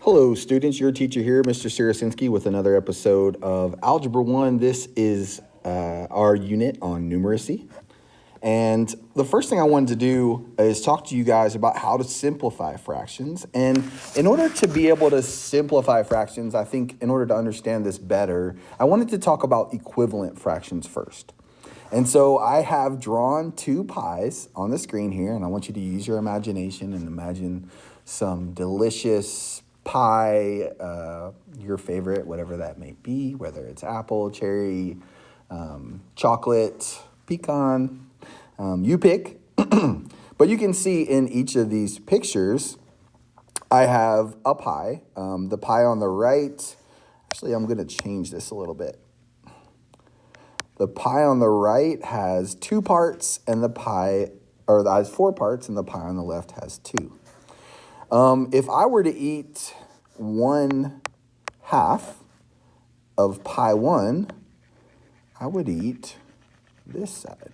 Hello, students. Your teacher here, Mr. Sarasinski, with another episode of Algebra 1. This is our unit on numeracy. And the first thing I wanted to do is talk to you guys about how to simplify fractions. And in order to be able to simplify fractions, I think in order to understand this better, I wanted to talk about equivalent fractions first. And so I have drawn two pies on the screen here, and I want you to use your imagination and imagine some delicious pie, your favorite, whatever that may be, whether it's apple, cherry, chocolate, pecan, you pick. But you can see in each of these pictures, I have a pie. The pie on the right, actually, I'm going to change this a little bit. The pie on the right has two parts, and has four parts, and the pie on the left has two. If I were to eat 1/2 of pie 1, I would eat this side.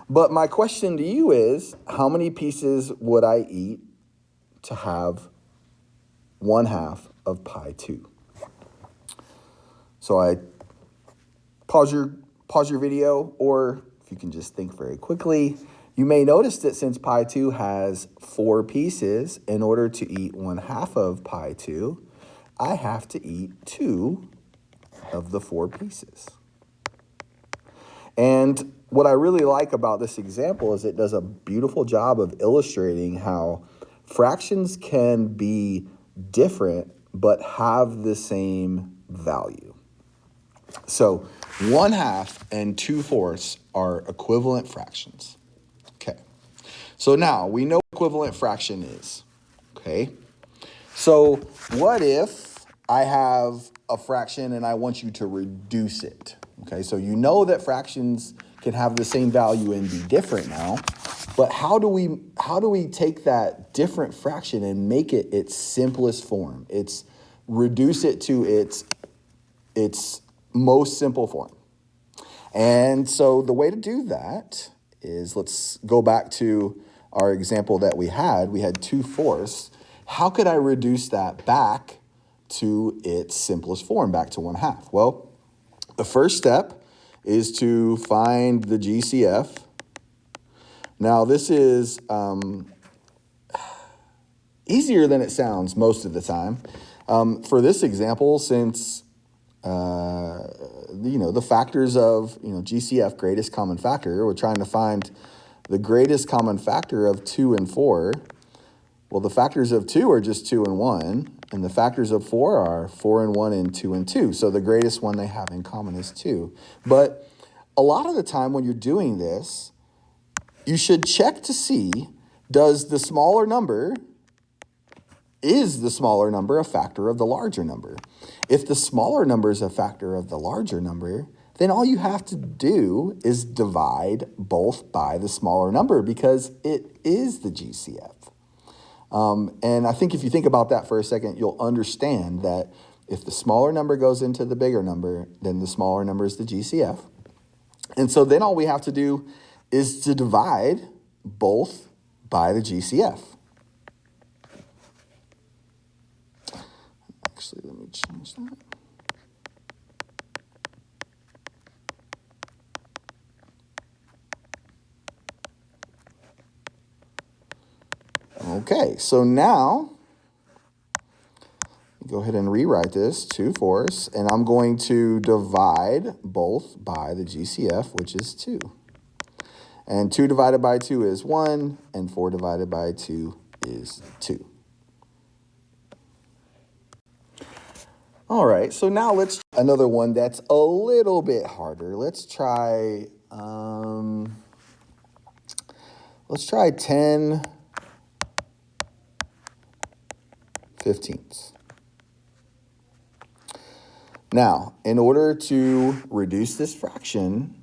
But my question to you is, how many pieces would I eat to have 1/2 of pie 2? So I pause your video, or if you can just think very quickly, you may notice that since pie 2 has 4 pieces, in order to eat 1/2 of pie 2, I have to eat 2 of the 4 pieces. And what I really like about this example is it does a beautiful job of illustrating how fractions can be different but have the same value. So 1/2 and 2/4 are equivalent fractions. Okay. So now we know what equivalent fraction is. Okay. So what if I have a fraction and I want you to reduce it? Okay. So you know that fractions can have the same value and be different now. But how do we take that different fraction and make it its simplest form? Reduce it to its most simple form. And so the way to do that is, let's go back to our example that we had. We had 2/4. How could I reduce that back to its simplest form, back to 1/2? Well, the first step is to find the GCF. Now, this is easier than it sounds most of the time. For this example, since the factors of, GCF, greatest common factor, we're trying to find the greatest common factor of 2 and 4. Well, the factors of 2 are just 2 and 1, and the factors of 4 are 4 and 1 and 2 and 2. So the greatest one they have in common is 2. But a lot of the time when you're doing this, you should check to see, is the smaller number a factor of the larger number? If the smaller number is a factor of the larger number, then all you have to do is divide both by the smaller number, because it is the GCF. And I think if you think about that for a second, you'll understand that if the smaller number goes into the bigger number, then the smaller number is the GCF. And so then all we have to do is to divide both by the GCF. Actually, let me change that. Okay, so now go ahead and rewrite this 2/4, and I'm going to divide both by the GCF, which is 2. And 2 divided by 2 is 1, and 4 divided by 2 is 2. All right, so now let's another one that's a little bit harder. Let's try 10/15. Now, in order to reduce this fraction,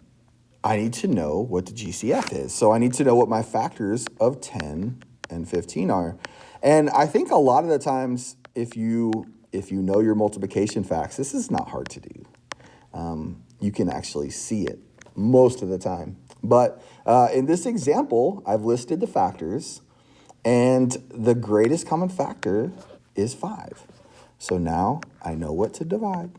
I need to know what the GCF is. So I need to know what my factors of 10 and 15 are. And I think a lot of the times, if you know your multiplication facts, this is not hard to do. You can actually see it most of the time. But in this example, I've listed the factors. And the greatest common factor is 5. So now I know what to divide.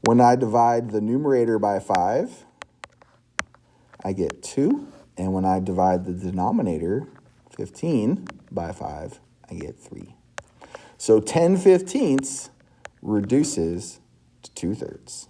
When I divide the numerator by 5, I get 2. And when I divide the denominator, 15, by 5, I get 3. So 10/15 reduces to 2/3.